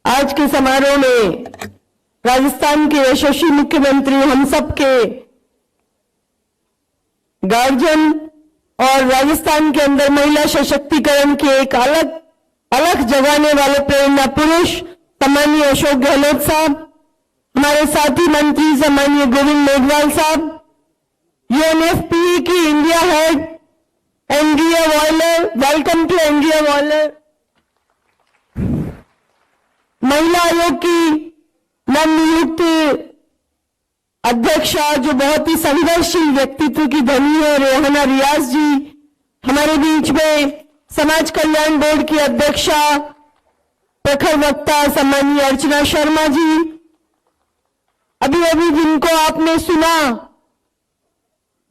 आज के समारोह में राजस्थान के यशस्वी मुख्यमंत्री, हम सब के गार्जियन और राजस्थान के अंदर महिला सशक्तिकरण के एक अलग जगाने वाले प्रेरणा पुरुष सम्मानीय अशोक गहलोत साहब, हमारे साथी मंत्री सम्मानीय गोविंद मेघवाल साहब, यूएनएफपीए की India head Andrea वॉयलर, welcome to Andrea वॉयलर। महिला आयोग की नवनियुक्त अध्यक्षा जो बहुत ही संघर्षशील व्यक्तित्व की धनी है, रेहाना रियाज जी हमारे बीच में, समाज कल्याण बोर्ड की अध्यक्षा प्रखर वक्ता सम्मानीय अर्चना शर्मा जी, अभी जिनको आपने सुना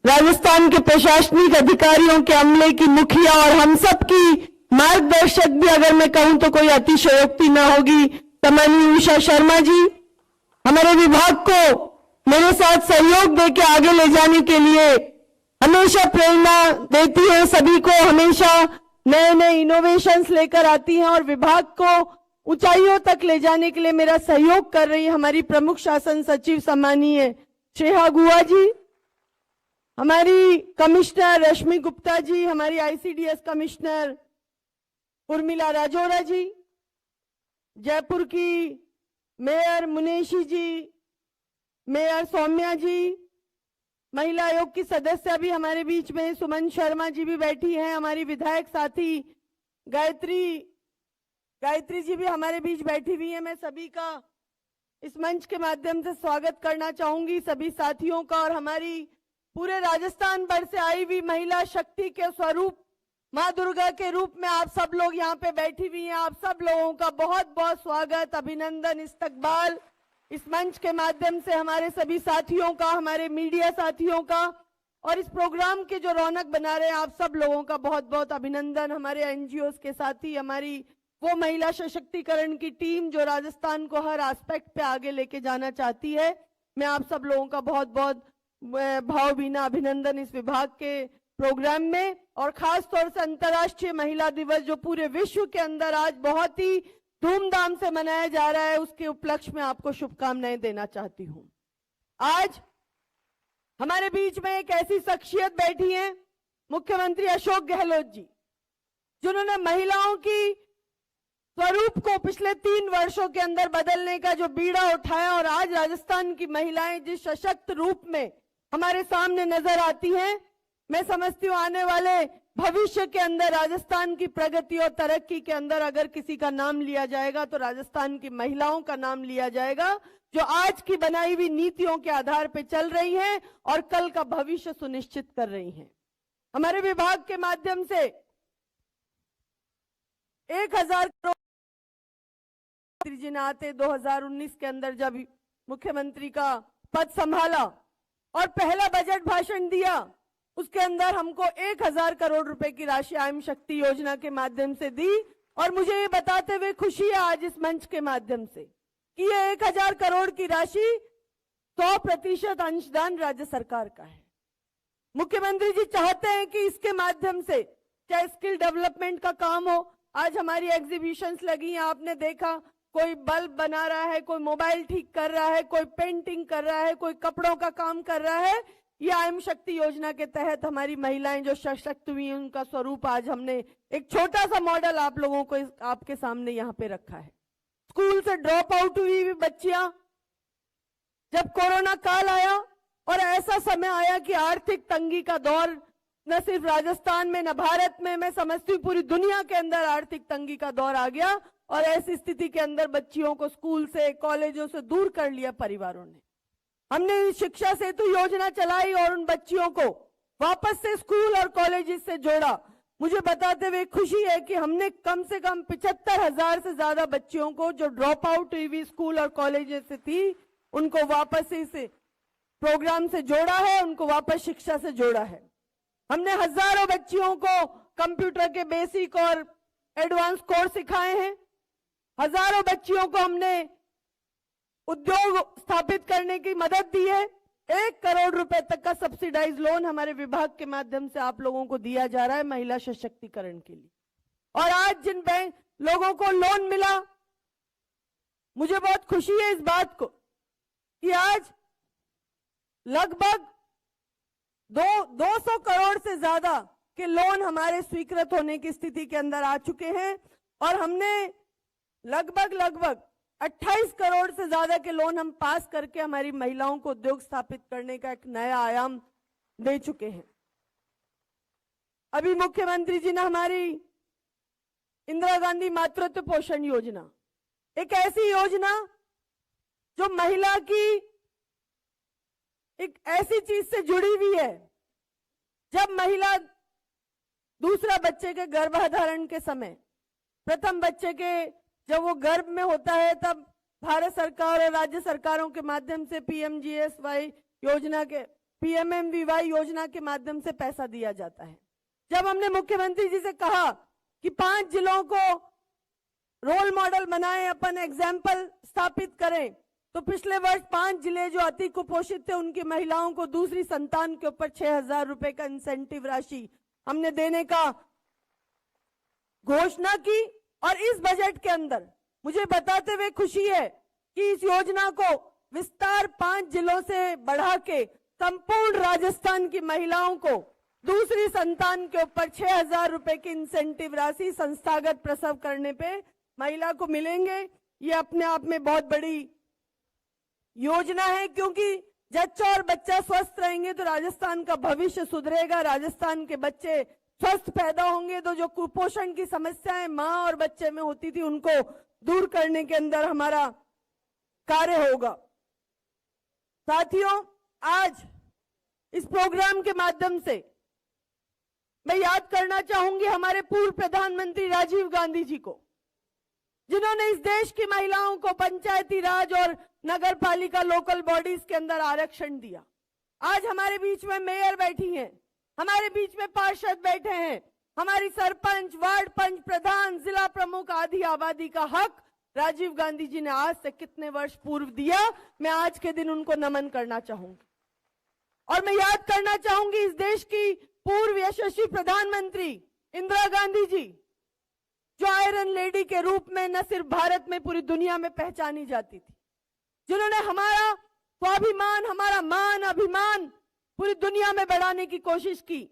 राजस्थान के प्रशासनिक अधिकारियों के अमले की मुखिया और हम सब की मार्गदर्शक भी अगर मैं कहूं तो कोई अतिशयोक्ति न होगी, सम्मानीय उषा शर्मा जी, हमारे विभाग को मेरे साथ सहयोग देके आगे ले जाने के लिए हमेशा प्रेरणा देती है, सभी को हमेशा नए नए इनोवेशंस लेकर आती हैं और विभाग को ऊंचाइयों तक ले जाने के लिए मेरा सहयोग कर रही है हमारी प्रमुख शासन सचिव सम्मानीय श्रेया गुहा जी, हमारी कमिश्नर रश्मि गुप्ता जी, हमारी आईसीडीएस कमिश्नर उर्मिला राजौरा जी, जयपुर की मेयर मुनेशी जी, मेयर सौम्या जी, महिला आयोग की सदस्य भी हमारे बीच में सुमन शर्मा जी भी बैठी हैं, हमारी विधायक साथी गायत्री जी भी हमारे बीच बैठी हुई है। मैं सभी का इस मंच के माध्यम से स्वागत करना चाहूंगी, सभी साथियों का, और हमारी पूरे राजस्थान भर से आई हुई महिला शक्ति के स्वरूप मां दुर्गा के रूप में आप सब लोग यहाँ पे बैठी हुई हैं। आप सब लोगों का बहुत बहुत स्वागत, अभिनंदन, इस्तकबाल इस मंच के माध्यम से हमारे सभी साथियों का, हमारे मीडिया साथियों का, और इस प्रोग्राम के जो रौनक बना रहे हैं आप सब लोगों का बहुत बहुत अभिनंदन। हमारे एनजीओ के साथी, हमारी वो महिला सशक्तिकरण की टीम जो राजस्थान को हर एस्पेक्ट पे आगे लेके जाना चाहती है, मैं आप सब लोगों का बहुत बहुत भावभीना अभिनंदन इस विभाग के प्रोग्राम में। और खास तौर से अंतर्राष्ट्रीय महिला दिवस जो पूरे विश्व के अंदर आज बहुत ही धूमधाम से मनाया जा रहा है, उसके उपलक्ष्य में आपको शुभकामनाएं देना चाहती हूं। आज हमारे बीच में एक ऐसी शख्सियत बैठी है, मुख्यमंत्री अशोक गहलोत जी, जिन्होंने महिलाओं की स्वरूप को पिछले 3 वर्षों के अंदर बदलने का जो बीड़ा उठाया, और आज राजस्थान की महिलाएं जिस सशक्त रूप में हमारे सामने नजर आती हैं, मैं समझती हूँ आने वाले भविष्य के अंदर राजस्थान की प्रगति और तरक्की के अंदर अगर किसी का नाम लिया जाएगा तो राजस्थान की महिलाओं का नाम लिया जाएगा, जो आज की बनाई हुई नीतियों के आधार पर चल रही हैं और कल का भविष्य सुनिश्चित कर रही हैं। हमारे विभाग के माध्यम से 1000 करोड़ जी ने आते 2019 के अंदर जब मुख्यमंत्री का पद संभाला और पहला बजट भाषण दिया, उसके अंदर हमको 1000 करोड़ रुपए की राशि आयम शक्ति योजना के माध्यम से दी। और मुझे ये बताते हुए खुशी है आज इस मंच के माध्यम से कि ये 1000 करोड़ की राशि 100% अंशदान राज्य सरकार का है। मुख्यमंत्री जी चाहते हैं कि इसके माध्यम से चाहे स्किल डेवलपमेंट का काम हो, आज हमारी एग्जीबिशंस लगी हैं, आपने देखा कोई बल्ब बना रहा है, कोई मोबाइल ठीक कर रहा है, कोई पेंटिंग कर रहा है, कोई कपड़ों का काम कर रहा है। ये आयम शक्ति योजना के तहत हमारी महिलाएं जो सशक्त हुई हैं, उनका स्वरूप आज हमने एक छोटा सा मॉडल आप लोगों को आपके सामने यहाँ पे रखा है। स्कूल से ड्रॉप आउट हुई बच्चियां, जब कोरोना काल आया और ऐसा समय आया कि आर्थिक तंगी का दौर न सिर्फ राजस्थान में न भारत में, मैं समझती हूँ पूरी दुनिया के अंदर आर्थिक तंगी का दौर आ गया, और ऐसी स्थिति के अंदर बच्चियों को स्कूल से, कॉलेजों से दूर कर लिया परिवारों ने। हमने शिक्षा सेतु योजना चलाई और उन बच्चियों को वापस से स्कूल और कॉलेज से जोड़ा। मुझे बताते हुए खुशी है कि हमने कम से कम 75,000 से ज्यादा बच्चियों को जो ड्रॉप आउट हुई स्कूल और कॉलेज से थी, उनको वापस इस प्रोग्राम से जोड़ा है, उनको वापस शिक्षा से जोड़ा है। हमने हजारों बच्चियों को कंप्यूटर के बेसिक और एडवांस कोर्स सिखाए हैं। हजारों बच्चियों को हमने उद्योग स्थापित करने की मदद दी है। 1 करोड़ रुपए तक का सब्सिडाइज लोन हमारे विभाग के माध्यम से आप लोगों को दिया जा रहा है महिला सशक्तिकरण के लिए। और आज जिन बैंक लोगों को लोन मिला, मुझे बहुत खुशी है इस बात को कि आज लगभग 200 करोड़ से ज्यादा के लोन हमारे स्वीकृत होने की स्थिति के अंदर आ चुके हैं और हमने लगभग 28 करोड़ से ज्यादा के लोन हम पास करके हमारी महिलाओं को उद्योग स्थापित करने का एक नया आयाम दे चुके हैं। अभी मुख्यमंत्री जी ने हमारी इंदिरा गांधी मातृत्व पोषण योजना, एक ऐसी योजना जो महिला की एक ऐसी चीज से जुड़ी हुई है, जब महिला दूसरा बच्चे के गर्भाधारण के समय, प्रथम बच्चे के जब वो गर्भ में होता है, तब भारत सरकार और राज्य सरकारों के माध्यम से पीएमजीएसवाई योजना के पीएमएमवीवाई योजना के माध्यम से पैसा दिया जाता है। जब हमने मुख्यमंत्री जी से कहा कि 5 जिलों को रोल मॉडल बनाएं, अपन एग्जाम्पल स्थापित करें, तो पिछले वर्ष 5 जिले जो अति कुपोषित थे उनकी महिलाओं को दूसरी संतान के ऊपर 6,000 रुपए का इंसेंटिव राशि हमने देने का घोषणा की। और इस बजट के अंदर मुझे बताते हुए खुशी है कि इस योजना को विस्तार 5 जिलों से बढ़ा के संपूर्ण राजस्थान की महिलाओं को दूसरी संतान के ऊपर 6,000 रुपए की इंसेंटिव राशि संस्थागत प्रसव करने पे महिला को मिलेंगे। ये अपने आप में बहुत बड़ी योजना है, क्योंकि जच्चा और बच्चा स्वस्थ रहेंगे तो राजस्थान का भविष्य सुधरेगा, राजस्थान के बच्चे स्वस्थ पैदा होंगे तो जो कुपोषण की समस्याएं मां और बच्चे में होती थी उनको दूर करने के अंदर हमारा कार्य होगा। साथियों, आज इस प्रोग्राम के माध्यम से मैं याद करना चाहूंगी हमारे पूर्व प्रधानमंत्री राजीव गांधी जी को, जिन्होंने इस देश की महिलाओं को पंचायती राज और नगर पालिका लोकल बॉडीज के अंदर आरक्षण दिया। आज हमारे बीच में मेयर बैठी हैं, हमारे बीच में पार्षद बैठे हैं, हमारी सरपंच, वार्ड पंच, प्रधान, जिला प्रमुख आदि आबादी का हक राजीव गांधी जी ने आज से कितने वर्ष पूर्व दिया। मैं आज के दिन उनको नमन करना चाहूंगी और मैं याद करना चाहूंगी इस देश की पूर्व यशस्वी प्रधानमंत्री इंदिरा गांधी जी, जो आयरन लेडी के रूप में न सिर्फ भारत में पूरी दुनिया में पहचानी जाती थी, जिन्होंने हमारा स्वाभिमान, हमारा मान, अभिमान पूरी दुनिया में बढ़ाने की कोशिश की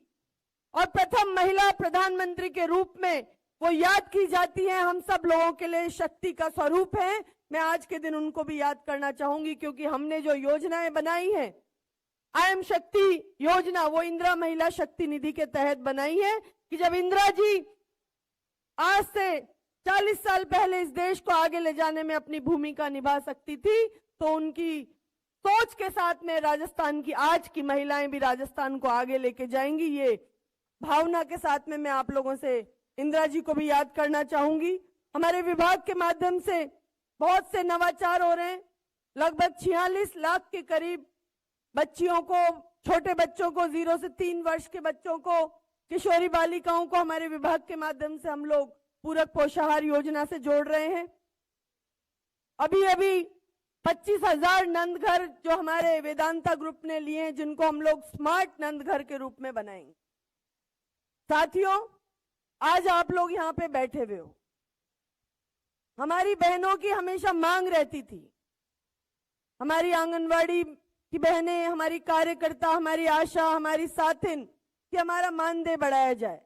और प्रथम महिला प्रधानमंत्री के रूप में वो याद की जाती हैं, हम सब लोगों के लिए शक्ति का स्वरूप है। मैं आज के दिन उनको भी याद करना चाहूंगी, क्योंकि हमने जो योजनाएं बनाई हैं, आई एम शक्ति योजना, वो इंदिरा महिला शक्ति निधि के तहत बनाई है कि जब इंदिरा जी आज से 40 साल पहले इस देश को आगे ले जाने में अपनी भूमिका निभा सकती थी, तो उनकी सोच के साथ में राजस्थान की आज की महिलाएं भी राजस्थान को आगे लेके जाएंगी। ये भावना के साथ में मैं आप लोगों से इंदिरा जी को भी याद करना चाहूंगी। हमारे विभाग के माध्यम से बहुत से नवाचार हो रहे हैं। लगभग 46 लाख के करीब बच्चियों को, छोटे बच्चों को, 0 से 3 वर्ष के बच्चों को, किशोरी बालिकाओं को हमारे विभाग के माध्यम से हम लोग पूरक पोषाहार योजना से जोड़ रहे हैं। अभी 25,000 नंद घर जो हमारे वेदांता ग्रुप ने लिए हैं, जिनको हम लोग स्मार्ट नंद घर के रूप में बनाएंगे। साथियों, आज आप लोग यहाँ पे बैठे हुए हो, हमारी बहनों की हमेशा मांग रहती थी, हमारी आंगनवाड़ी की बहनें, हमारी कार्यकर्ता, हमारी आशा, हमारी साथिन, कि हमारा मानदेय बढ़ाया जाए।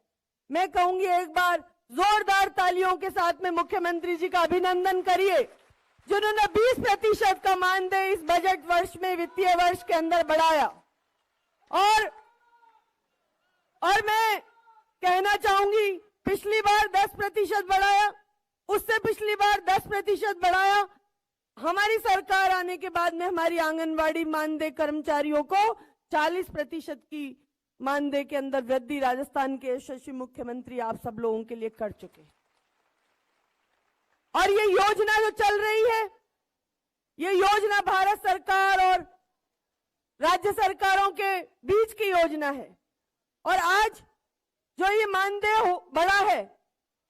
मैं कहूंगी एक बार जोरदार तालियों के साथ में मुख्यमंत्री जी का अभिनंदन करिए, जिन्होंने 20% का मानदेय इस बजट वर्ष में, वित्तीय वर्ष के अंदर बढ़ाया। और मैं कहना चाहूंगी, पिछली बार 10% बढ़ाया, उससे पिछली बार 10% बढ़ाया। हमारी सरकार आने के बाद में हमारी आंगनवाड़ी मानदेय कर्मचारियों को 40% की मानदेय के अंदर वृद्धि राजस्थान के यशस्वी मुख्यमंत्री आप सब लोगों के लिए कर चुके। और ये योजना जो चल रही है, ये योजना भारत सरकार और राज्य सरकारों के बीच की योजना है। और आज जो ये मानदेय बढ़ा है,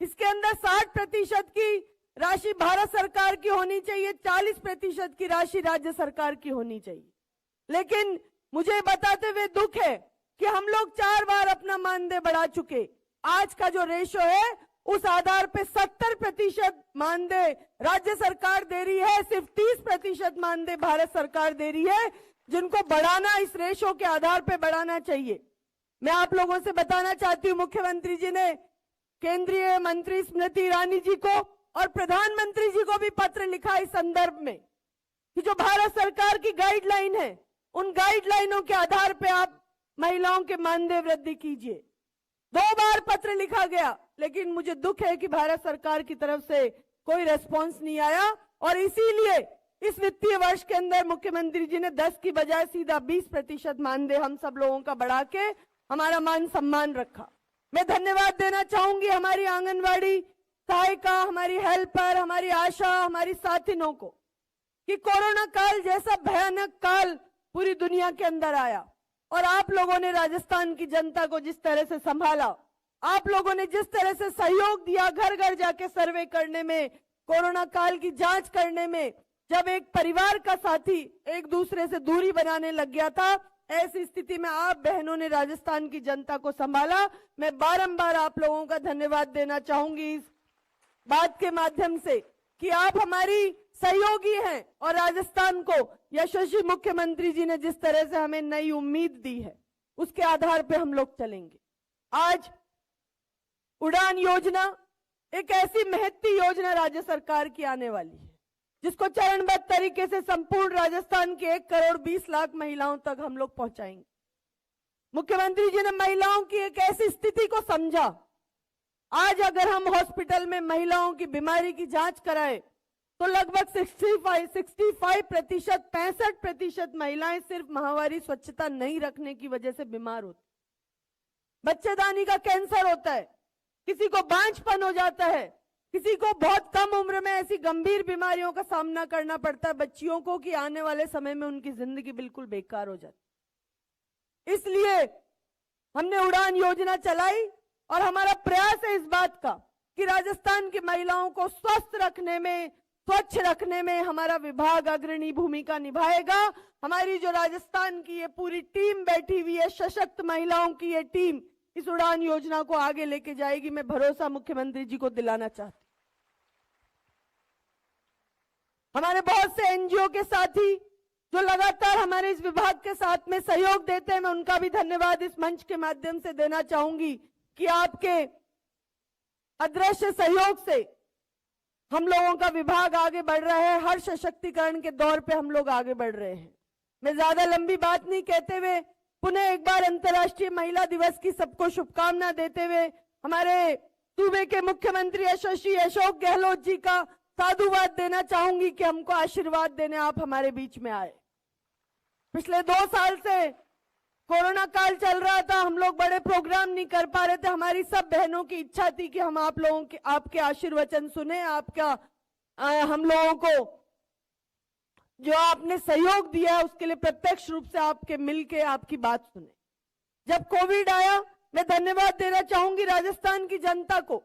इसके अंदर 60% की राशि भारत सरकार की होनी चाहिए, 40% की राशि राज्य सरकार की होनी चाहिए। लेकिन मुझे बताते हुए दुख है कि हम लोग 4 बार अपना मानदेय बढ़ा चुके। आज का जो रेशो है उस आधार पे 70% मानदेय राज्य सरकार दे रही है, सिर्फ 30% मानदेय भारत सरकार दे रही है, जिनको बढ़ाना, इस रेशो के आधार पे बढ़ाना चाहिए। मैं आप लोगों से बताना चाहती हूं, मुख्यमंत्री जी ने केंद्रीय मंत्री स्मृति ईरानी जी को और प्रधानमंत्री जी को भी पत्र लिखा इस संदर्भ में कि जो भारत सरकार की गाइडलाइन है, उन गाइडलाइनों के आधार पे आप महिलाओं के मानदेय वृद्धि कीजिए। 2 बार पत्र लिखा गया, लेकिन मुझे दुख है कि भारत सरकार की तरफ से कोई रेस्पॉन्स नहीं आया और इसीलिए इस वित्तीय वर्ष के अंदर मुख्यमंत्री जी ने 10 की बजाय सीधा 20% मानदेय हम सब लोगों का बढ़ा के हमारा मान सम्मान रखा। मैं धन्यवाद देना चाहूंगी हमारी आंगनवाड़ी सहायिका, हमारी हेल्पर, हमारी आशा, हमारी साथिनों को कि कोरोना काल जैसा भयानक काल पूरी दुनिया के अंदर आया और आप लोगों ने राजस्थान की जनता को जिस तरह से संभाला, आप लोगों ने जिस तरह से सहयोग दिया घर घर जाके सर्वे करने में, कोरोना काल की जांच करने में, जब एक परिवार का साथी एक दूसरे से दूरी बनाने लग गया था, ऐसी स्थिति में आप बहनों ने राजस्थान की जनता को संभाला। मैं बारंबार आप लोगों का धन्यवाद देना चाहूंगी इस बात के माध्यम से कि आप हमारी सहयोगी हैं और राजस्थान को यशस्वी मुख्यमंत्री जी ने जिस तरह से हमें नई उम्मीद दी है, उसके आधार पे हम लोग चलेंगे। आज उड़ान योजना एक ऐसी महत्ती योजना राज्य सरकार की आने वाली है, जिसको चरणबद्ध तरीके से संपूर्ण राजस्थान के 1 करोड़ 20 लाख महिलाओं तक हम लोग पहुंचाएंगे। मुख्यमंत्री जी ने महिलाओं की एक ऐसी स्थिति को समझा। आज अगर हम हॉस्पिटल में महिलाओं की बीमारी की जांच कराएं तो लगभग 65% महिलाएं सिर्फ माहवारी स्वच्छता नहीं रखने की वजह से बीमार होती। बच्चेदानी का कैंसर होता है, किसी को बांझपन हो जाता है, किसी को बहुत कम उम्र में ऐसी गंभीर बीमारियों का सामना करना पड़ता है बच्चियों को कि आने वाले समय में उनकी जिंदगी बिल्कुल बेकार हो जाती। इसलिए हमने उड़ान योजना चलाई और हमारा प्रयास है इस बात का कि राजस्थान की महिलाओं को स्वस्थ रखने में, स्वच्छ रखने में हमारा विभाग अग्रणी भूमिका निभाएगा। हमारी जो राजस्थान की ये पूरी टीम बैठी हुई है, सशक्त महिलाओं की ये टीम इस उड़ान योजना को आगे लेके जाएगी। मैं भरोसा मुख्यमंत्री जी को दिलाना चाहती हूं। हमारे बहुत से एनजीओ के साथी जो लगातार हमारे इस विभाग के साथ में सहयोग देते हैं, मैं उनका भी धन्यवाद इस मंच के माध्यम से देना चाहूंगी कि आपके अदृश्य सहयोग से हम लोगों का विभाग आगे बढ़ रहा है। हर सशक्तिकरण के दौर पे हम लोग आगे बढ़ रहे हैं। मैं ज्यादा लंबी बात नहीं कहते हुए पुनः एक बार अंतर्राष्ट्रीय महिला दिवस की सबको शुभकामना देते हुए हमारे सूबे के मुख्यमंत्री यशस्वी अशोक गहलोत जी का साधुवाद देना चाहूंगी कि हमको आशीर्वाद देने आप हमारे बीच में आए। पिछले 2 साल से कोरोना काल चल रहा था, हम लोग बड़े प्रोग्राम नहीं कर पा रहे थे। हमारी सब बहनों की इच्छा थी कि हम आप लोगों के आपके आशीर्वचन सुने, आपका हम लोगों को जो आपने सहयोग दिया उसके लिए प्रत्यक्ष रूप से आपके मिलके आपकी बात सुने। जब कोविड आया, मैं धन्यवाद देना चाहूंगी राजस्थान की जनता को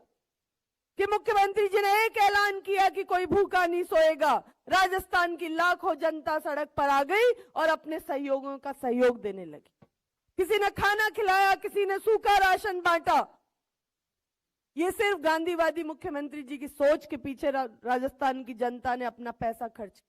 कि मुख्यमंत्री जी ने एक ऐलान किया कि कोई भूखा नहीं सोएगा। राजस्थान की लाखों जनता सड़क पर आ गई और अपने सहयोगियों का सहयोग देने लगी। किसी ने खाना खिलाया, किसी ने सूखा राशन बांटा। ये सिर्फ गांधीवादी मुख्यमंत्री जी की सोच के पीछे राजस्थान की जनता ने अपना पैसा खर्च किया।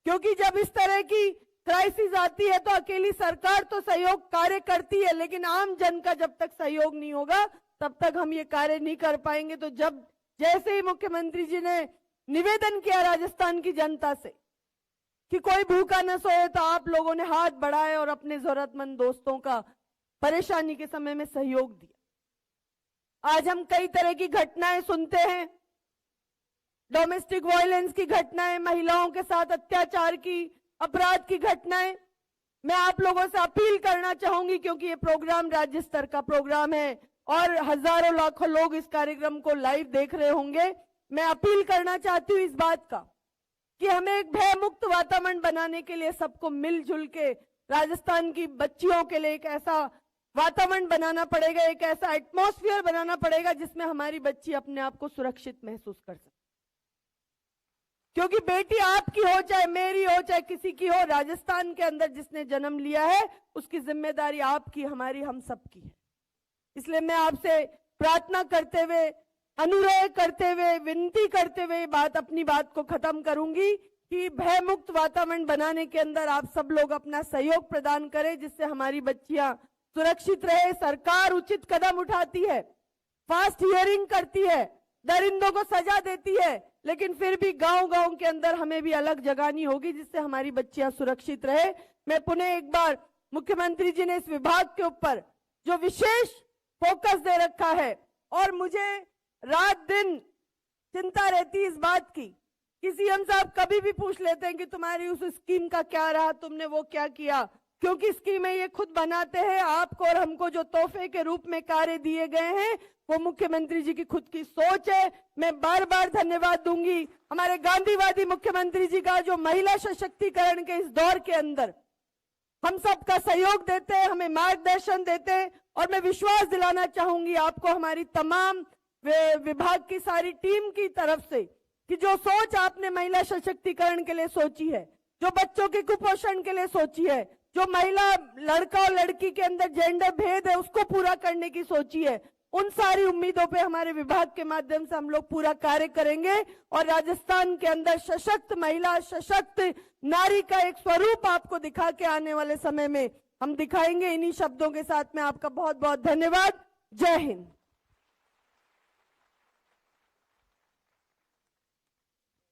क्योंकि जब इस तरह की क्राइसिस आती है तो अकेली सरकार तो सहयोग कार्य करती है, लेकिन आम जन का जब तक सहयोग नहीं होगा तब तक हम ये कार्य नहीं कर पाएंगे। तो जब जैसे ही मुख्यमंत्री जी ने निवेदन किया राजस्थान की जनता से कि कोई भूखा न सोए, तो आप लोगों ने हाथ बढ़ाए और अपने जरूरतमंद दोस्तों का परेशानी के समय में सहयोग दिया। आज हम कई तरह की घटनाएं सुनते हैं, डोमेस्टिक वायलेंस की घटनाएं, महिलाओं के साथ अत्याचार की, अपराध की घटनाएं। मैं आप लोगों से अपील करना चाहूंगी, क्योंकि ये प्रोग्राम राज्य स्तर का प्रोग्राम है और हजारों लाखों लोग इस कार्यक्रम को लाइव देख रहे होंगे। मैं अपील करना चाहती हूँ इस बात का कि हमें एक भय मुक्त वातावरण बनाने के लिए सबको मिलजुल के राजस्थान की बच्चियों के लिए एक ऐसा वातावरण बनाना पड़ेगा, एक ऐसा एटमॉस्फेयर बनाना पड़ेगा जिसमें हमारी बच्ची अपने आप को सुरक्षित महसूस कर सके। क्योंकि बेटी आपकी हो, चाहे मेरी हो, चाहे किसी की हो, राजस्थान के अंदर जिसने जन्म लिया है उसकी जिम्मेदारी आपकी, हमारी, हम सबकी है। इसलिए मैं आपसे प्रार्थना करते हुए, अनुरोध करते हुए, विनती करते हुए अपनी बात को खत्म करूंगी कि भयमुक्त वातावरण बनाने के अंदर आप सब लोग अपना सहयोग प्रदान करें, जिससे हमारी बच्चियां सुरक्षित रहे। सरकार उचित कदम उठाती है, फास्ट हियरिंग करती है, दरिंदों को सजा देती है, लेकिन फिर भी गांव-गांव के अंदर हमें भी अलग जगानी होगी, जिससे हमारी बच्चियां सुरक्षित रहे। मैं पुनः एक बार मुख्यमंत्री जी ने इस विभाग के ऊपर जो विशेष फोकस दे रखा है, और मुझे रात दिन चिंता रहती है इस बात की कि सीएम साहब कभी भी पूछ लेते हैं कि तुम्हारी उस स्कीम का क्या रहा, तुमने वो क्या किया, क्योंकि स्कीमें ये खुद बनाते हैं। आपको और हमको जो तोहफे के रूप में कार्य दिए गए हैं वो मुख्यमंत्री जी की खुद की सोच है। मैं बार बार धन्यवाद दूंगी हमारे गांधीवादी मुख्यमंत्री जी का, जो महिला सशक्तिकरण के इस दौर के अंदर हम सबका सहयोग देते हैं, हमें मार्गदर्शन देते हैं। और मैं विश्वास दिलाना चाहूंगी आपको, हमारी तमाम विभाग की सारी टीम की तरफ से, कि जो सोच आपने महिला सशक्तिकरण के लिए सोची है, जो बच्चों के कुपोषण के लिए सोची है, जो महिला लड़का और लड़की के अंदर जेंडर भेद है उसको पूरा करने की सोची है, उन सारी उम्मीदों पे हमारे विभाग के माध्यम से हम लोग पूरा कार्य करेंगे। और राजस्थान के अंदर सशक्त महिला, सशक्त नारी का एक स्वरूप आपको दिखा के आने वाले समय में हम दिखाएंगे। इन्हीं शब्दों के साथ में आपका बहुत बहुत धन्यवाद। जय हिंद।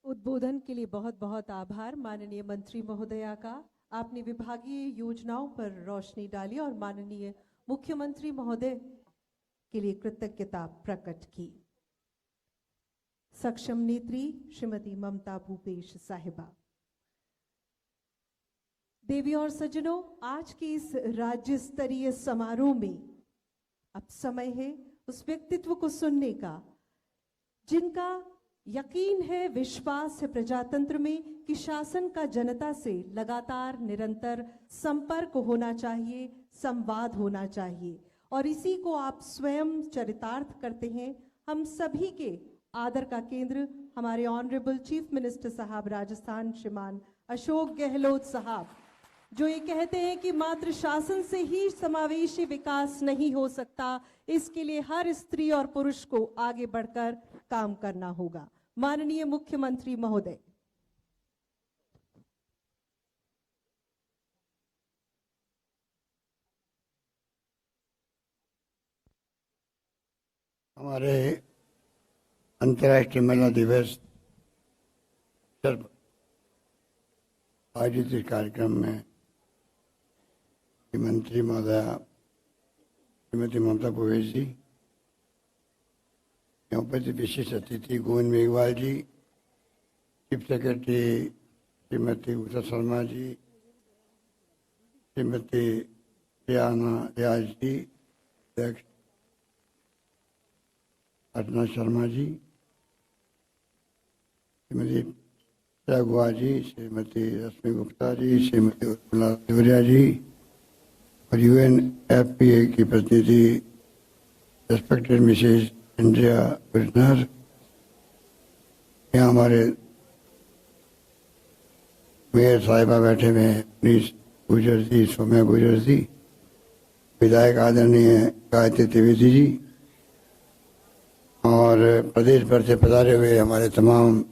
उद्बोधन के लिए बहुत बहुत आभार माननीय मंत्री महोदया का। आपने विभागीय योजनाओं पर रोशनी डाली और माननीय मुख्यमंत्री महोदय के लिए कृतज्ञता प्रकट की। सक्षम नेत्री श्रीमती ममता भूपेश साहिबा। देवी और सज्जनों, आज के इस राज्य स्तरीय समारोह में अब समय है उस व्यक्तित्व को सुनने का जिनका यकीन है, विश्वास है प्रजातंत्र में कि शासन का जनता से लगातार निरंतर संपर्क होना चाहिए, संवाद होना चाहिए, और इसी को आप स्वयं चरितार्थ करते हैं। हम सभी के आदर का केंद्र हमारे ऑनरेबल चीफ मिनिस्टर साहब राजस्थान श्रीमान अशोक गहलोत साहब, जो ये कहते हैं कि मात्र शासन से ही समावेशी विकास नहीं हो सकता, इसके लिए हर स्त्री और पुरुष को आगे बढ़कर काम करना होगा। माननीय मुख्यमंत्री महोदय। हमारे अंतर्राष्ट्रीय महिला दिवस पर आयोजित इस कार्यक्रम में मंत्री महोदया श्रीमती ममता भूपेश जी, यहाँ पर विशिष्ट अतिथि गोविंद मेघवाल जी, चीफ सेक्रेटरी श्रीमती उषा शर्मा जी, श्रीमती प्रियाना रियाज जी, अध्यक्ष अर्चना शर्मा जी, श्रीमती गुहा जी, श्रीमती रश्मि गुप्ता जी, श्रीमती उर्मिला देवरिया जी और UNFPA की प्रतिनिधि रेस्पेक्टेड मिसेज इंडिया विजनर, यहाँ हमारे मेयर साहिबा बैठे हुए हैं, नीस गुजर जी, सौम्या गुजर जी, विधायक आदरणीय गायत्री त्रिवेदी जी, और प्रदेश भर से पधारे हुए हमारे तमाम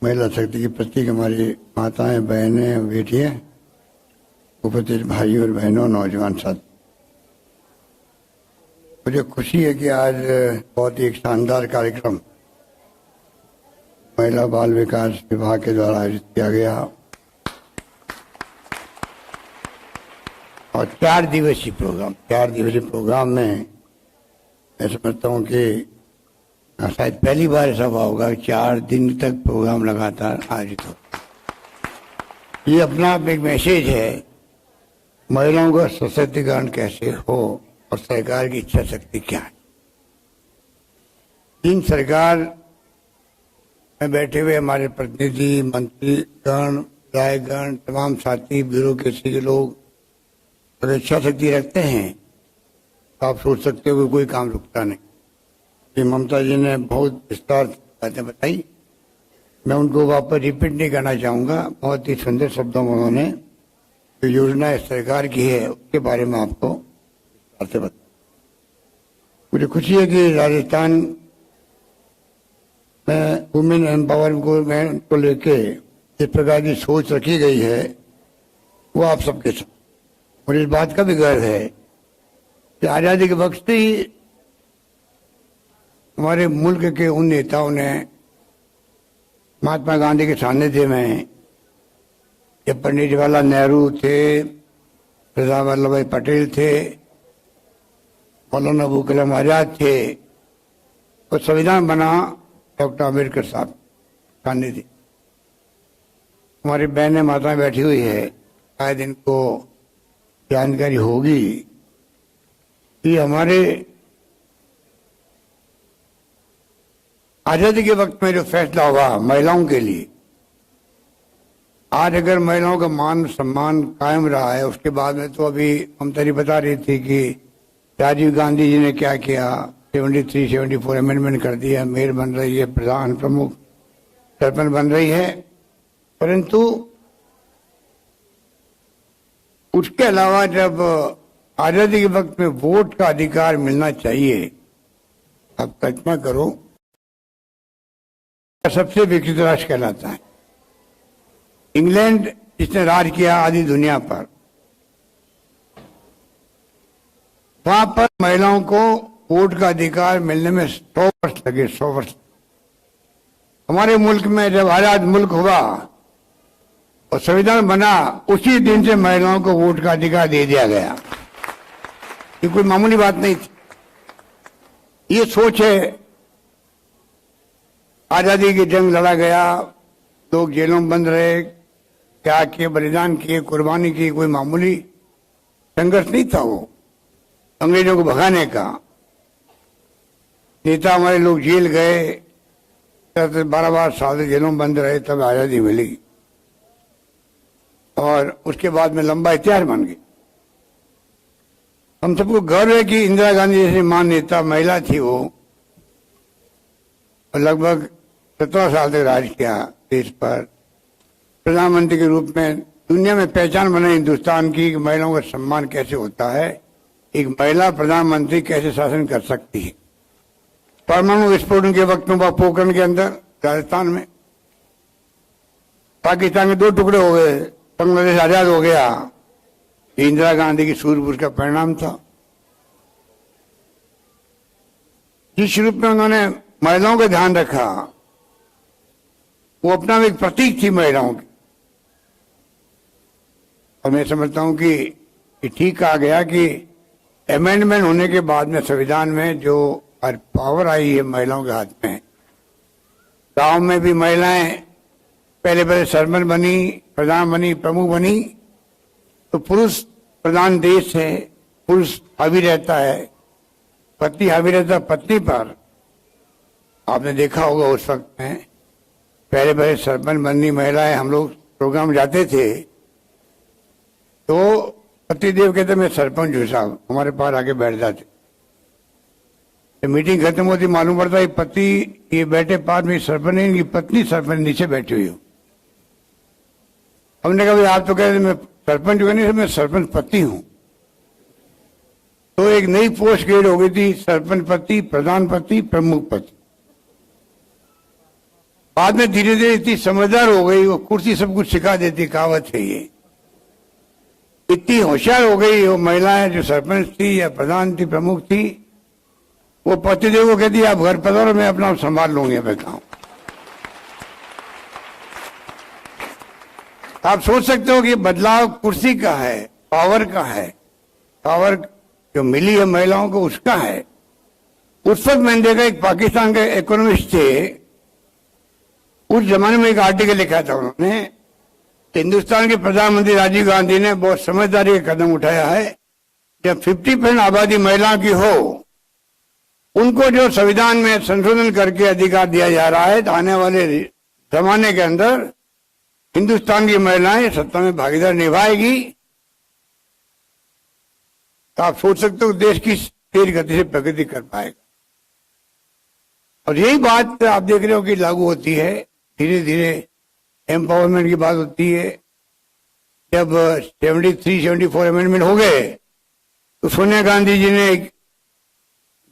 महिला शक्ति की प्रतीक हमारी माताएं, बहनें, बेटियां, उपस्थित भाइयों और बहनों, नौजवान साथी, मुझे खुशी है कि आज बहुत ही एक शानदार कार्यक्रम महिला बाल विकास विभाग के द्वारा आयोजित किया गया और 4 दिवसीय प्रोग्राम में मैं समझता हूँ कि शायद पहली बार ऐसा हुआ होगा 4 दिन तक प्रोग्राम लगातार आयोजित हो। ये अपना आप एक मैसेज है महिलाओं का सशक्तिकरण कैसे हो और सरकार की इच्छा शक्ति क्या है। इन सरकार में बैठे हुए हमारे प्रतिनिधि, मंत्रीगण, विधायकगण, तमाम साथी, ब्यूरोक्रेसी के लोग अगर इच्छा शक्ति रखते हैं तो आप सोच सकते हो कि कोई काम रुकता नहीं। कि ममता जी ने बहुत विस्तार बातें बताई, मैं उनको वापस रिपीट नहीं करना चाहूँगा। बहुत ही सुंदर शब्दों में उन्होंने जो योजना सरकार की है उसके बारे में आपको बातें बताई। मुझे खुशी है कि राजस्थान में वुमेन एम्पावरमेंट को लेके इस प्रकार की सोच रखी गई है, वो आप सबके साथ। मुझे इस बात का भी गर्व है कि आजादी के वक्त से ही हमारे मुल्क के उन नेताओं ने महात्मा गांधी के सानिध्य में, जब पंडित जवाहरलाल नेहरू थे, सरदार वल्लभ भाई पटेल थे, मौलाना अबुल कलाम आजाद थे, और संविधान बना डॉक्टर अम्बेडकर साहब सानिध्य। हमारी बहनें माताएं बैठी हुई है, शायद इनको जानकारी होगी कि हमारे आजादी के वक्त में जो फैसला हुआ महिलाओं के लिए, आज अगर महिलाओं का मान सम्मान कायम रहा है, उसके बाद में तो अभी ममता जी बता रही थी कि राजीव गांधी जी ने क्या किया, 73-74 अमेंडमेंट कर दिया, मेयर बन रही है, प्रधान प्रमुख सरपंच बन रही है, परंतु उसके अलावा जब आजादी के वक्त में वोट का अधिकार मिलना चाहिए, आप कल्पना करो, सबसे विकसित राष्ट्र कहलाता है। इंग्लैंड जिसने राज किया आधी दुनिया पर, वहां पर महिलाओं को वोट का अधिकार मिलने में 100 वर्ष लगे, 100 वर्ष। हमारे मुल्क में जब आजाद मुल्क हुआ और संविधान बना, उसी दिन से महिलाओं को वोट का अधिकार दे दिया गया। ये कोई मामूली बात नहीं थी। ये सोच है, आजादी की जंग लड़ा गया, लोग जेलों में बंद रहे, त्याग किए, बलिदान किए, कुर्बानी की, कोई मामूली संघर्ष नहीं था वो अंग्रेजों को भगाने का। नेता हमारे लोग जेल गए, 12 साल जेलों में बंद रहे, तब आजादी मिली, और उसके बाद में लंबा इतिहास बन गया। हम सबको गर्व है कि इंदिरा गांधी जैसी महान नेता महिला थी, वो लगभग 17 साल तक राज किया देश पर, प्रधानमंत्री के रूप में दुनिया में पहचान बनाई हिंदुस्तान की कि महिलाओं का सम्मान कैसे होता है, एक महिला प्रधानमंत्री कैसे शासन कर सकती है। परमाणु विस्फोटन के वक्त में पोखरण के अंदर राजस्थान में पाकिस्तान के 2 टुकड़े हो गए, बांग्लादेश आजाद हो गया, ये इंदिरा गांधी की सूझबूझ का परिणाम था। जिस रूप में उन्होंने महिलाओं का ध्यान रखा, वो अपना एक प्रतीक थी महिलाओं की। और मैं समझता हूं कि ठीक कहा गया कि अमेंडमेंट होने के बाद में संविधान में जो पावर आई है महिलाओं के हाथ में, गांव में भी महिलाएं पहले सरपंच बनी, प्रधान बनी, प्रमुख बनी, तो पुरुष प्रधान देश है, पुरुष हावी रहता है, पति हावी रहता है पत्नी पर। आपने देखा होगा उस वक्त में पहले सरपंच बननी महिलाएं, हम लोग प्रोग्राम जाते थे तो पतिदेव कहते मैं सरपंच हूं साहब, हमारे पास आके बैठ जाते। मीटिंग खत्म होती, मालूम पड़ता है पति ये बैठे पास में सरपंच नहीं, इनकी पत्नी सरपंच नीचे बैठी हुई हो। हमने कहा भाई आप तो कहते मैं सरपंच हूं, नहीं मैं सरपंच पति हूं। तो एक नई पोस्ट क्रिएट हो गई थी, सरपंच पति, प्रधान पति, प्रमुख पति। बाद में धीरे धीरे इतनी समझदार हो गई, वो कुर्सी सब कुछ सिखा देती, कहावत है ये। इतनी होशियार हो गई वो महिलाएं जो सरपंच थी या प्रधान थी, प्रमुख थी, वो पतिदेव को कहती आप घर पधारो, मैं अपना संभाल लूंगी अपने काम। आप सोच सकते हो कि बदलाव कुर्सी का है, पावर का है, पावर जो मिली है महिलाओं को उसका है। उस वक्त मैंने देखा एक पाकिस्तान के इकोनॉमिस्ट थे, उस जमाने में एक आर्टिकल लिखा था उन्होंने, हिंदुस्तान के प्रधानमंत्री राजीव गांधी ने बहुत समझदारी का कदम उठाया है। जब 50% आबादी महिलाओं की हो, उनको जो संविधान में संशोधन करके अधिकार दिया जा रहा है, तो आने वाले जमाने के अंदर हिंदुस्तान की महिलाएं सत्ता में भागीदार निभाएगी। तो आप सोच सकते हो देश की तेज गति से प्रगति कर पाएगा। और यही बात आप देख रहे हो कि लागू होती है, धीरे धीरे एम्पावरमेंट की बात होती है। जब 73-74 अमेंडमेंट हो गए तो सोनिया गांधी जी ने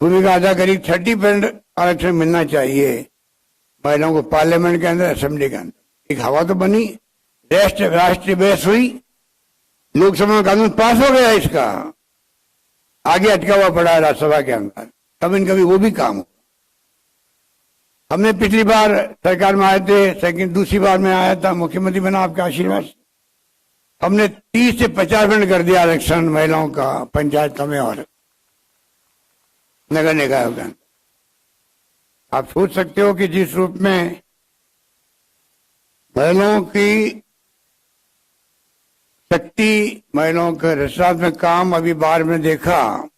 भूमिका अदा करी। 30% आरक्षण मिलना चाहिए महिलाओं को पार्लियामेंट के अंदर, असेंबली के अंदर। एक हवा तो बनी, राष्ट्रीय बहस हुई, लोकसभा में कानून पास हो गया, इसका आगे अटका हुआ पड़ा है राज्यसभा के अंदर। कभी न कभी वो भी काम हो। हमने पिछली बार सरकार में आए थे, दूसरी बार में आया था, मुख्यमंत्री बना आपके आशीर्वाद से। हमने 30 से 50% कर दिया आरक्षण महिलाओं का पंचायत में और नगर निकायों के अंदर। आप सोच सकते हो कि जिस रूप में महिलाओं की शक्ति, महिलाओं के रचनात्मक काम अभी बार में देखा,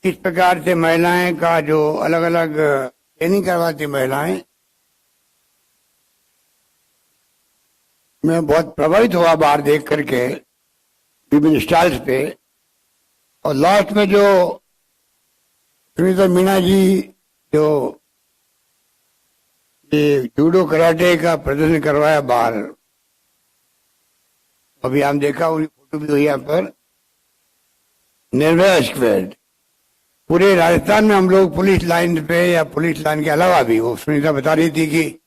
किस प्रकार से महिलाएं का जो अलग अलग ट्रेनिंग करवाती महिलाएं, मैं बहुत प्रभावित हुआ बाहर देख करके विभिन्न स्टाइल्स पे। और लास्ट में जो सुनीता मीना जी जो ये जूडो कराटे का प्रदर्शन करवाया बाहर, अभी हम देखा, उनकी फोटो भी हुई यहाँ पर। निर्भया स्क्वाड पूरे राजस्थान में हम लोग पुलिस लाइन पे या पुलिस लाइन के अलावा भी, वो सुनीता बता रही थी कि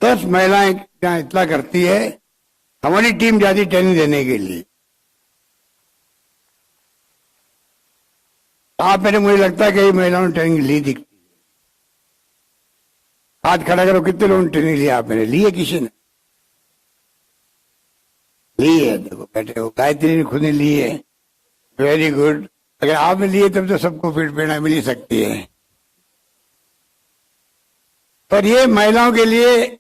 10 महिलाएं जहां इतना करती है, हमारी टीम जाती ट्रेनिंग देने के लिए। आप मेरे मुझे लगता है कि महिलाओं ने ट्रेनिंग ली दिखती है। हाथ खड़ा करो, कितने लोगों ने ट्रेनिंग लिया? आप मेरे लिए किसी ने ली है? देखो बैठे हो, गायत्री ने खुद ने ली है, वेरी गुड। अगर आपने लिए तब तो सबको फिर प्रेरणा मिल ही सकती है। पर ये महिलाओं के लिए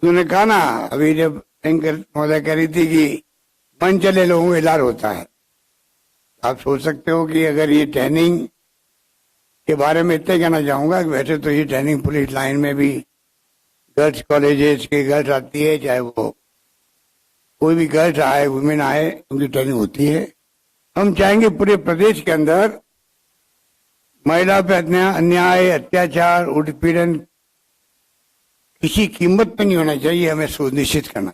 उन्होंने कहा ना, अभी जब एंकर महोदय कह रही थी कि मन चले लोगों का इलाज होता है। आप सोच सकते हो कि अगर ये ट्रेनिंग के बारे में इतने कहना चाहूंगा कि वैसे तो ये ट्रेनिंग पुलिस लाइन में भी गर्ल्स कॉलेजेस की गर्ल्स आती है, चाहे वो कोई भी गर्ल्स आए, वुमेन आए, उनकी ट्रेनिंग होती है। हम चाहेंगे पूरे प्रदेश के अंदर महिला पे अन्याय, अत्याचार, उत्पीड़न किसी कीमत पे नहीं होना चाहिए, हमें सुनिश्चित करना।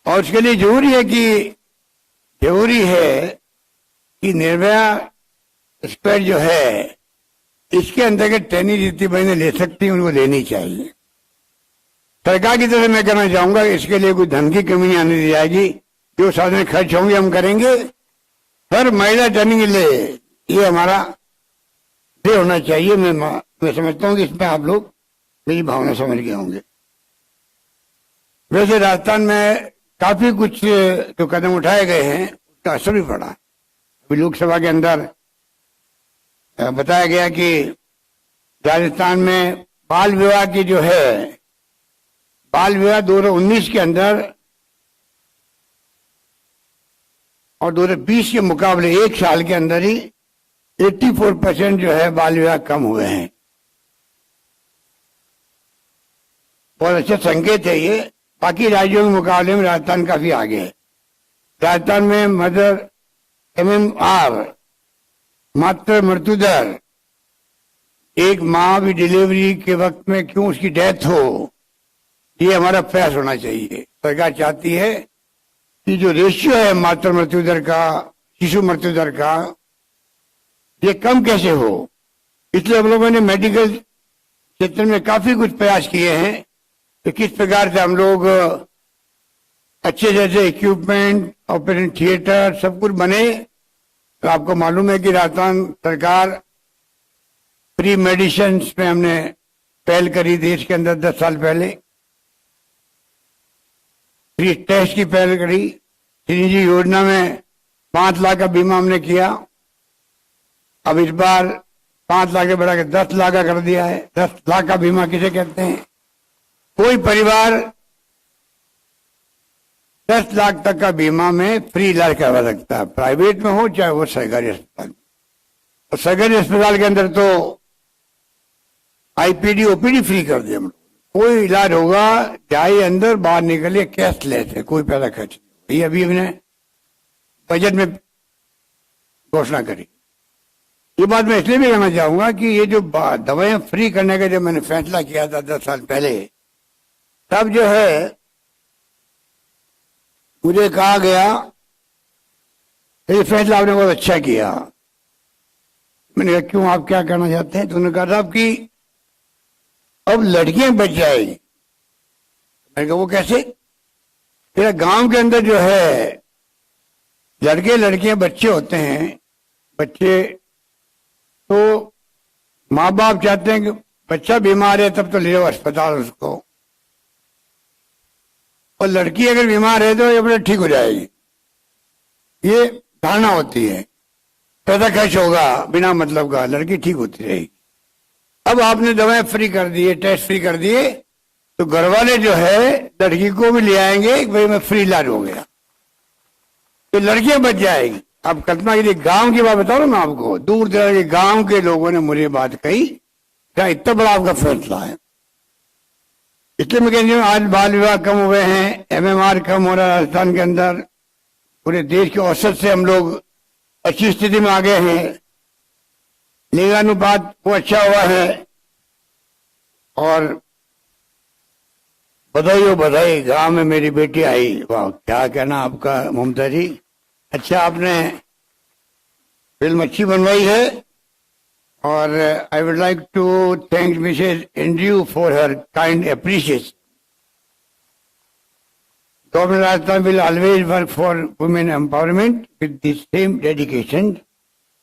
और उसके लिए जरूरी है कि निर्भया स्क्वाड जो है, इसके अंतर्गत ट्रेनिंग जितनी बहनें ले सकती हैं उनको लेनी चाहिए। सरकार की तरफ से मैं कहना चाहूंगा, इसके लिए कोई धन की कमी नहीं आने दी जाएगी। जो साधन खर्च होंगे हम करेंगे, हर महिला ट्रेनिंग ले, ये हमारा ये होना चाहिए। मैं समझता हूँ कि इसमें आप लोग मेरी भावना समझ गए होंगे। वैसे राजस्थान में काफी कुछ जो कदम उठाए गए हैं उसका असर भी पड़ा। अभी लोकसभा के अंदर बताया गया कि राजस्थान में बाल विवाह की जो है, बाल विवाह 2019 के अंदर और 2020 के मुकाबले एक साल के अंदर ही 84% जो है बाल विवाह कम हुए हैं। बहुत अच्छा संकेत है ये। बाकी राज्यों के मुकाबले में राजस्थान काफी आगे है। राजस्थान में मदर MMR, मातृ मृत्यु दर, एक माँ भी डिलीवरी के वक्त में क्यों उसकी डेथ हो, ये हमारा प्रयास होना चाहिए। सरकार चाहती है कि जो रेशियो है मातृ मृत्यु दर का, शिशु मृत्यु दर का, ये कम कैसे हो। इसलिए हम लोगों ने मेडिकल क्षेत्र में काफी कुछ प्रयास किए हैं कि किस प्रकार से हम लोग अच्छे जैसे इक्विपमेंट, ऑपरेशन थिएटर सब कुछ बने। तो आपको मालूम है कि राजस्थान सरकार फ्री मेडिसिन में हमने पहल करी देश के अंदर 10 साल पहले, फ्री टेस्ट की पहल करी। श्रीजी योजना में 5 लाख का बीमा हमने किया। अब इस बार 5 लाख के बढ़ा के 10 लाख का कर दिया है। 10 लाख का बीमा किसे कहते हैं? कोई परिवार 10 लाख तक का बीमा में फ्री इलाज करवा सकता है, प्राइवेट में हो चाहे वो सरकारी अस्पताल। और सरकारी अस्पताल के अंदर तो IPD OPD फ्री कर दिया हम लोग। कोई इलाज होगा, जाइए अंदर, बाहर निकलिए, कैशलेस है, कोई पैसा खर्च नहीं। ये अभी हमने बजट में घोषणा करी। ये बात मैं इसलिए भी कहना चाहूंगा कि ये जो दवाएं फ्री करने का जब मैंने फैसला किया था 10 साल पहले, तब जो है मुझे कहा गया ये फैसला आपने बहुत अच्छा किया। मैंने कहा क्यों, आप क्या करना चाहते हैं? तो उन्होंने कहा साहब कि अब लड़कियां बच जाएगी। मैंने कहा वो कैसे? तेरा गांव के अंदर जो है लड़के लड़कियां बच्चे होते हैं, बच्चे तो माँ बाप चाहते हैं कि बच्चा बीमार है तब तो ले जाओ अस्पताल उसको, और लड़की अगर बीमार है तो ये अपने ठीक हो जाएगी, ये धारणा होती है। पैसा खर्च होगा बिना मतलब का, लड़की ठीक होती रहेगी। अब आपने दवाएं फ्री कर दिए, टेस्ट फ्री कर दिए, तो घर वाले जो है लड़की को भी ले आएंगे, भाई मैं फ्री इलाज हो गया, तो लड़कियां बच जाएगी। अब कल्पना के लिए गांव की बात बता रहा हूं मैं आपको, दूर दराज के गांव के लोगों ने मुझे बात कही, क्या इतना बड़ा आपका फैसला है। इसलिए मैं कहती हूँ आज बाल विवाह कम हुए हैं, एमएमआर कम हो रहा है राजस्थान के अंदर, पूरे देश के औसत से हम लोग अच्छी स्थिति में आ गए हैं, लिंगानुपात वो अच्छा हुआ है। और बधाई हो बधाई, गांव में मेरी बेटी आई, वाह क्या कहना आपका ममता जी, अच्छा आपने फिल्म अच्छी बनवाई है। और I would like to thank Mrs Andrew for her kind appreciation. Government Rajasthan will always work for women empowerment with the same dedication.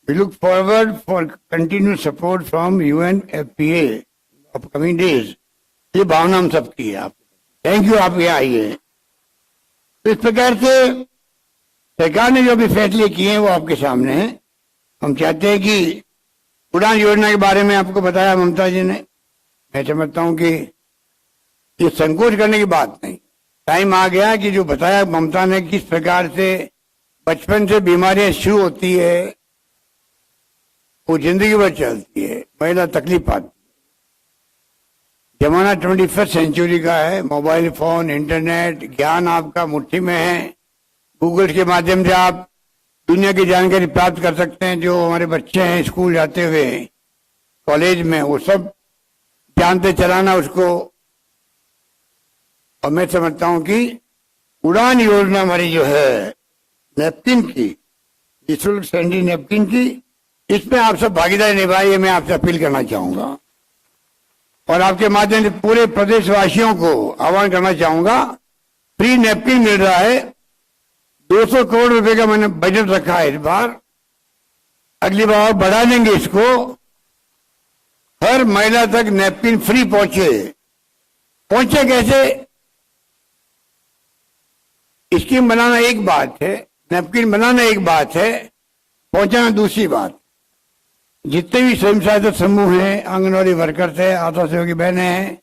We look forward for continued support from UNFPA upcoming days. ये भावना हम सबकी है। आप thank you, आप यहाँ आइए। तो इस प्रकार से सरकार ने जो भी फैसले किए हैं वो आपके सामने हैं। हम चाहते हैं कि उड़ान योजना के बारे में आपको बताया ममता जी ने, मैं समझता हूं कि ये संकोच करने की बात नहीं, टाइम आ गया कि जो बताया ममता ने किस प्रकार से बचपन से बीमारियां शुरू होती है वो जिंदगी भर चलती है, महिला तकलीफ आती है। जमाना 21st सेंचुरी का है, मोबाइल फोन, इंटरनेट, ज्ञान आपका मुट्ठी में है, गूगल के माध्यम से आप दुनिया की जानकारी प्राप्त कर सकते हैं। जो हमारे बच्चे हैं स्कूल जाते हुए, कॉलेज में, वो सब जानते चलाना उसको। और मैं समझता हूं कि उड़ान योजना हमारी जो है नैपकिन की, निःशुल्क सैनिटरी नैपकिन की, इसमें आप सब भागीदारी निभाइए, मैं आपसे अपील करना चाहूंगा। और आपके माध्यम से पूरे प्रदेशवासियों को आह्वान करना चाहूंगा, फ्री नैपकिन मिल रहा है, 200 करोड़ रुपए का मैंने बजट रखा है इस बार, अगली बार बढ़ा देंगे इसको, हर महिला तक नैपकिन फ्री पहुंचे। पहुंचे कैसे? स्कीम बनाना एक बात है, नैपकिन बनाना एक बात है, पहुंचाना दूसरी बात। जितने भी स्वयं सहायता समूह हैं, आंगनवाड़ी वर्कर्स है, आशा सेवक की बहनें हैं,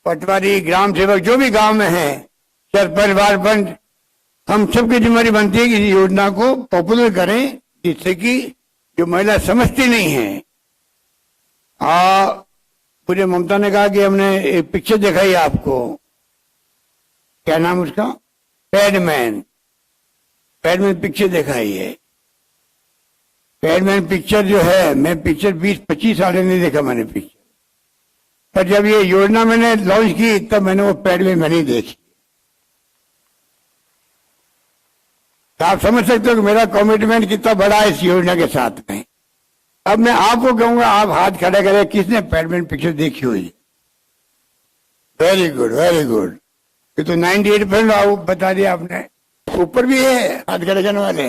पटवारी, ग्राम सेवक जो भी गांव में हैं, सरपंच, वार्ड पंच, हम सबकी जिम्मेदारी बनती है कि इस योजना को पॉपुलर करें, जिससे कि जो महिला समझती नहीं है। मुझे ममता ने कहा कि हमने एक पिक्चर दिखाई आपको, क्या नाम उसका, पैडमैन, पैडमैन पिक्चर दिखाई है। पैडमैन पिक्चर जो है, मैं पिक्चर 20-25 साल नहीं देखा मैंने पिक्चर, पर जब ये योजना मैंने लॉन्च की तब मैंने वो पैडमैन नहीं देखी। तो आप समझ सकते हो कि मेरा कमिटमेंट कितना बड़ा है इस योजना के साथ में। अब मैं आपको कहूंगा, आप हाथ खड़ा करें, किसने पैडमैन पिक्चर देखी हुई? Very good, very good. ये तो 98% बता दिया आपने, ऊपर भी है हाथ खड़े करने वाले।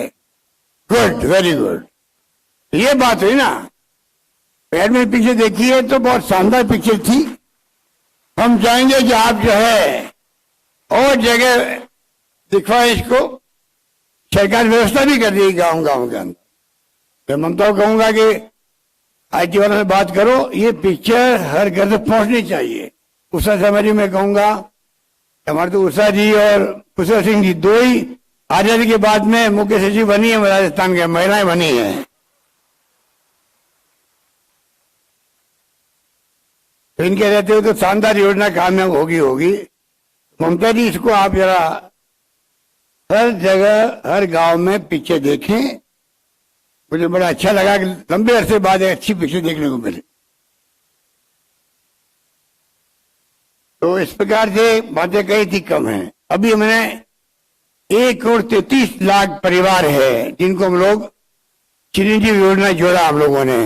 Good, very good. ये बात हुई ना, पैडमैन पिक्चर देखी है तो बहुत शानदार पिक्चर थी। हम चाहेंगे कि आप जो है और जगह दिखवाएं इसको, सरकार व्यवस्था भी कर दी गांव गांव के अंदर। मैं ममता को कहूंगा कि आईटी वालों से बात करो, ये पिक्चर हर घर तक पहुंचनी चाहिए। उषा समरी में कहूंगा, हमारे तो उषा जी और कुशल सिंह जी दो ही आजादी के बाद में मुख्य सचिव बनी है, राजस्थान के महिलाएं बनी है। तो इनके रहते हुए तो शानदार योजना कामयाब होगी। ममता जी, इसको आप जरा हर जगह, हर गांव में पिक्चर देखें। मुझे बड़ा अच्छा लगा कि लंबे अरसे बाद एक अच्छी पिक्चर देखने को मिली। तो इस प्रकार से बातें कही थी कम है। अभी मैंने 1,33,00,000 परिवार है जिनको हम लोग चिरंजीवी योजना जोड़ा हम लोगों ने।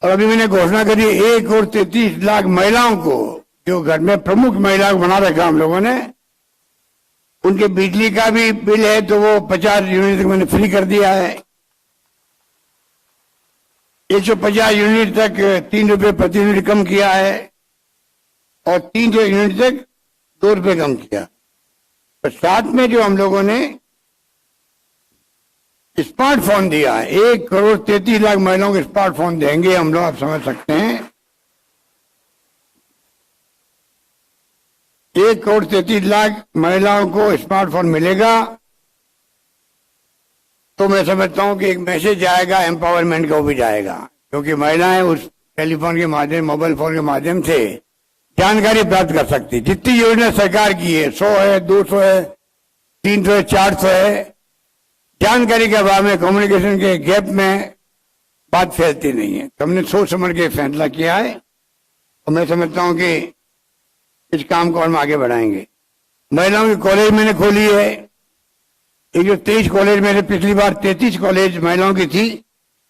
और अभी मैंने घोषणा करी 1,33,00,000 महिलाओं को, जो घर में प्रमुख महिला को बना रखा हम लोगों ने, उनके बिजली का भी बिल है तो वो 50 यूनिट तक मैंने फ्री कर दिया है। 150 यूनिट तक 3 रुपए प्रति यूनिट कम किया है और 300 यूनिट तक 2 रुपए कम किया। और साथ में जो हम लोगों ने स्मार्टफोन दिया है, 1,33,00,000 महिलाओं को स्मार्टफोन देंगे हम लोग, आप समझ सकते हैं। 1,33,00,000 महिलाओं को स्मार्टफोन मिलेगा तो मैं समझता हूं कि एक मैसेज जाएगा एम्पावरमेंट का, वो भी जाएगा, क्योंकि महिलाएं उस टेलीफोन के माध्यम, मोबाइल फोन के माध्यम से जानकारी प्राप्त कर सकती। जितनी योजना सरकार की है, 100 है, 200 है, 300 है, 400 है, जानकारी के अभाव में, कम्युनिकेशन के गैप में बात फैलती नहीं है। तो हमने सोच समझ के फैसला किया है और मैं समझता हूं कि इस काम को हम आगे बढ़ाएंगे। महिलाओं की कॉलेज मैंने खोली है। ये जो 23 कॉलेज, मैंने पिछली बार 33 कॉलेज महिलाओं की थी,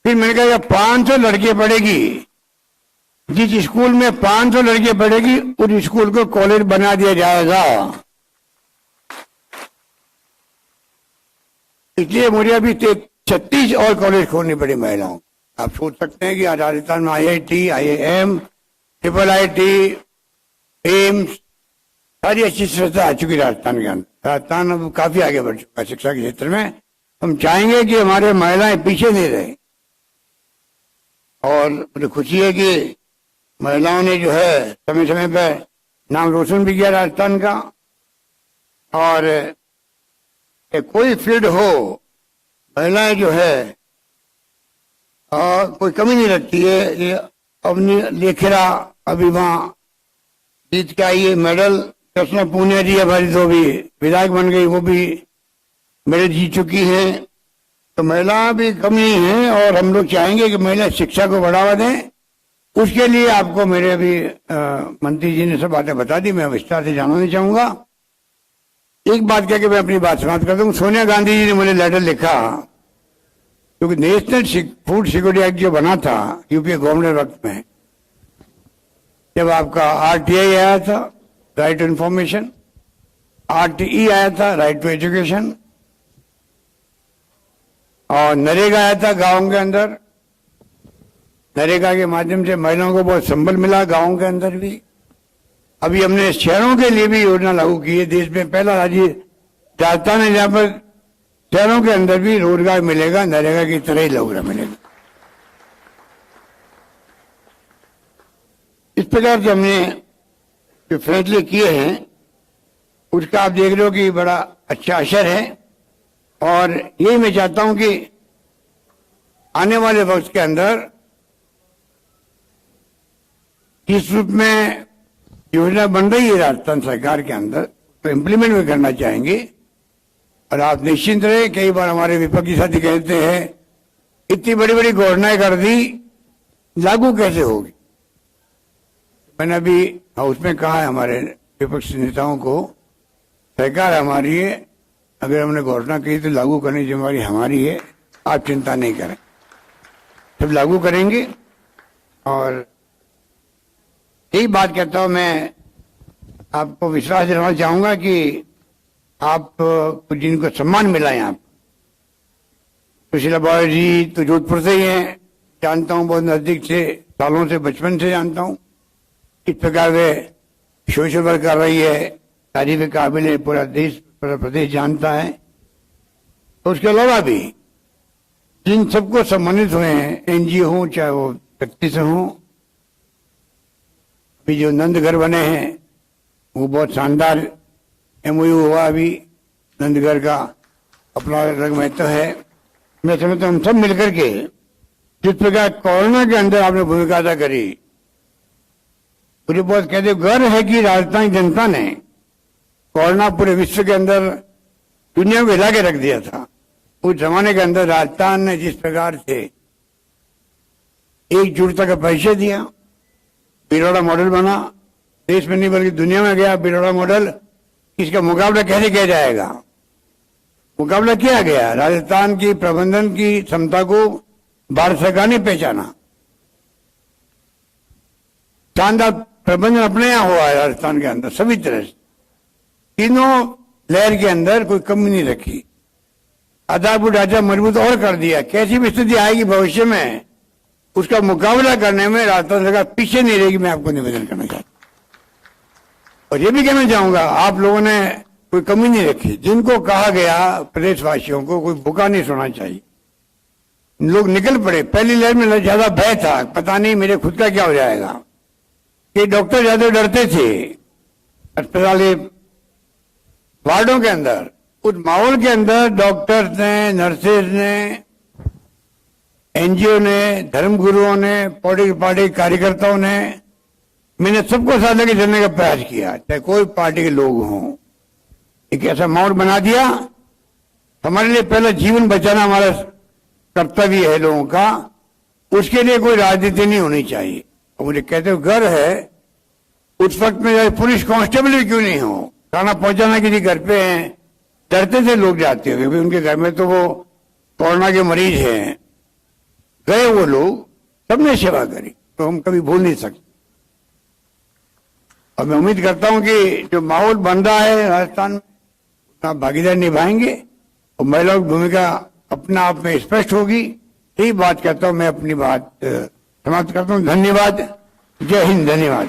फिर मैंने कहा 500 लड़कियां पढ़ेगी, जिस स्कूल में 500 लड़कियां पढ़ेगी उस स्कूल को कॉलेज बना दिया जाएगा। इसलिए मुझे अभी 36 और कॉलेज खोलनी पड़ी महिलाओं। आप सोच सकते हैं कि राजस्थान में IIT, IIM, IIIT, एम्स, सारी अच्छी संस्था आ चुकी राजस्थान के अंदर। राजस्थान अब काफी आगे बढ़ चुका है शिक्षा के क्षेत्र में। हम चाहेंगे कि हमारे महिलाएं पीछे नहीं रहे और मुझे खुशी है कि महिलाओं ने जो है समय समय पर नाम रोशन भी किया राजस्थान का। और कोई फील्ड हो, महिलाएं जो है कोई कमी नहीं रखती है। ये अवनी लेखरा अभी वहां जीत के आई है मेडल। कृष्णा पूनिया जी हमारी तो भी विधायक बन गई, वो भी मेडल जीत चुकी हैं। तो महिला भी कम नहीं है और हम लोग चाहेंगे कि महिला शिक्षा को बढ़ावा दें। उसके लिए आपको मेरे अभी मंत्री जी ने सब बातें बता दी, मैं विस्तार से जानना नहीं चाहूंगा। एक बात कह के मैं अपनी बात समाप्त कर दूं। सोनिया गांधी जी ने मुझे लेटर लिखा, क्योंकि नेशनल फूड सिक्योरिटी एक्ट जो बना था यूपीए गवर्नमेंट वक्त में, जब आपका RTI आया था, राइट टू इंफॉर्मेशन, RTE आया था, राइट टू एजुकेशन, और नरेगा आया था गांव के अंदर। नरेगा के माध्यम से महिलाओं को बहुत संबल मिला गांव के अंदर भी। अभी हमने शहरों के लिए भी योजना लागू की है। देश में पहला राज्य राजस्थान है जहां पर शहरों के अंदर भी रोजगार मिलेगा, नरेगा की तरह ही रोजगार मिलेगा। इस प्रकार से हमने जो फैसले किए हैं उसका आप देख रहे हो कि बड़ा अच्छा असर है। और यही मैं चाहता हूं कि आने वाले वक्त के अंदर किस रूप में योजना बन रही है राजस्थान सरकार के अंदर, तो इम्प्लीमेंट भी करना चाहेंगे। और आप निश्चिंत रहे, कई बार हमारे विपक्षी साथी कहते हैं इतनी बड़ी बड़ी घोषणाएं कर दी, लागू कैसे होगी। मैंने अभी हाउस में कहा है हमारे विपक्षी नेताओं को, सरकार हमारी है, अगर हमने घोषणा की तो लागू करने की जिम्मेदारी हमारी है, आप चिंता नहीं करें, सब लागू करेंगे। और यही बात कहता हूं, मैं आपको विश्वास दिलाना चाहूंगा कि आप जिनको सम्मान मिला है, आप सुशीला बाबू जी तो जोधपुर से ही हैं, जानता हूं बहुत नजदीक से, सालों से, बचपन से जानता हूं। इस प्रकार वे सोशल वर्क कर रही है, तारीफ काबिल है, पूरा देश, पूरा प्रदेश जानता है। तो उसके अलावा भी जिन सबको सम्मानित हुए हैं, NGO हों चाहे वो व्यक्ति से हों, अभी जो नंद घर बने हैं वो बहुत शानदार MOU हुआ। अभी नंद घर का अपना अलग महत्व है। मैं समझता हूं हम सब मिलकर के जिस प्रकार कोरोना के अंदर आपने भूमिका अदा करी, मुझे बहुत कहते गर्व है कि राजस्थान की जनता ने कोरोना पूरे विश्व के अंदर, दुनिया को हिला के रख दिया था। उस जमाने के अंदर राजस्थान ने जिस प्रकार से एकजुटता का परिचय दिया, बिरोड़ा मॉडल बना, देश में नहीं बल्कि दुनिया में गया बिरोड़ा मॉडल। इसका मुकाबला कैसे किया जाएगा, मुकाबला किया गया। राजस्थान की प्रबंधन की क्षमता को भारत सरकार ने पहचाना। शानदार प्रबंधन अपने यहाँ हुआ है राजस्थान के अंदर सभी तरह से। तीनों लहर के अंदर कोई कमी नहीं रखी। आधारभूत ढांचा मजबूत और कर दिया। कैसी भी स्थिति आएगी भविष्य में, उसका मुकाबला करने में राजस्थान सरकार पीछे नहीं रहेगी। मैं आपको निवेदन करना चाहता हूं और ये भी कहना चाहूंगा, आप लोगों ने कोई कमी नहीं रखी। जिनको कहा गया प्रदेशवासियों को कोई भूखा नहीं सोना चाहिए, लोग निकल पड़े। पहली लहर में ज्यादा भय था, पता नहीं मेरे खुद का क्या हो जाएगा। ये डॉक्टर ज्यादा डरते थे अस्पताल वार्डों के अंदर। उस माहौल के अंदर डॉक्टर्स ने, नर्सेज ने, एनजीओ ने, धर्मगुरुओं ने, पॉलिटिकल पार्टी कार्यकर्ताओं ने, मैंने सबको साथ लेकर चलने का प्रयास किया, चाहे कोई पार्टी के लोग हों। एक ऐसा माहौल बना दिया। हमारे लिए पहला जीवन बचाना हमारा कर्तव्य है लोगों का। उसके लिए कोई राजनीति नहीं होनी चाहिए। और मुझे कहते हुए गर्व है, उस वक्त में पुलिस कांस्टेबल भी क्यों नहीं हो, खाना पहुंचाना किसी घर पे है, डरते थे लोग जाते हुए, उनके घर में तो वो कोरोना के मरीज हैं। गए वो लोग, सबने सेवा करी, तो हम कभी भूल नहीं सकते। और मैं उम्मीद करता हूं कि जो माहौल बन रहा है राजस्थान में, उतना भागीदारी निभाएंगे और महिलाओं की भूमिका अपना आप में स्पष्ट होगी। यही बात कहता हूं, मैं अपनी बात समाप्त करता हूं। धन्यवाद। जय हिंद। धन्यवाद।